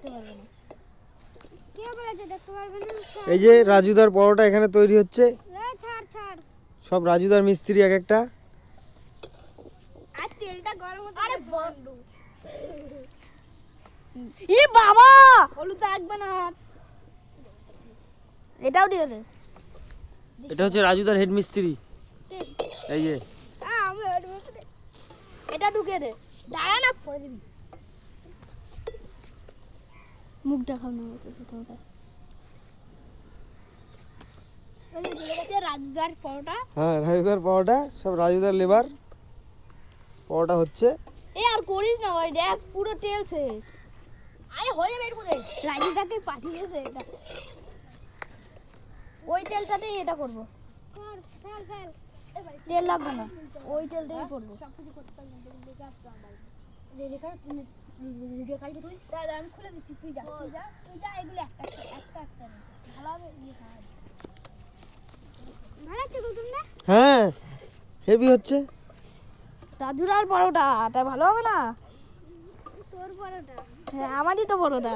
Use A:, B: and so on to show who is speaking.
A: দেখতে পারবে না। কে বলেছে দেখতে পারবে না?
B: এই যে রাজুদার পরোটা এখানে তৈরি হচ্ছে।
A: ছাড় ছাড়।
B: সব রাজুদার মিস্ত্রি এক একটা।
A: আর তেলটা গরম হতে আরে বন্ধ। ই বাবা হলুদ লাগবে না হাত। এটাও দিয়ে দে।
B: এটা হচ্ছে রাজুদার হেড মিস্ত্রি। এই যে
A: আমি হেড মিস্ত্রি। এটা ঢুকে দে। দাঁড়া না পড়ে দিবি। মুখ দেখাও না ছোটটা। এই যে চলে গেছে রাজুদার পরোটা।
B: হ্যাঁ রাজুদার পরোটা, সব রাজুদার লেবার। পরোটা হচ্ছে।
A: এই আর করিস না ভাই, দেখ পুরো তেল শেষ। আরে হয়ে যাবে এর মধ্যে। রাজুদাকে পাঠিয়েছে এটা। ওই তেলটাতেই এটা করব। কর ফেল ফেল। তেল লাগবে না, ওই তেলটাই করব। সবকিছু করতে পারবি না, দেখে আসতে আমার। রেখা তুমি ভিডিও কাটবি তুই? দাদা আমি খুলে দিচ্ছি, তুই যা তুই যা তুই যা। এগুলো একটা একটা ভালো হবে ইয়ে খাওয়া। ভালো আছে তুমি না?
B: হ্যাঁ হেভি হচ্ছে।
A: রাজুরার পরোটা, এটা ভালো হবে না? তোর পরোটা। হ্যাঁ আমারই তো পরোটা।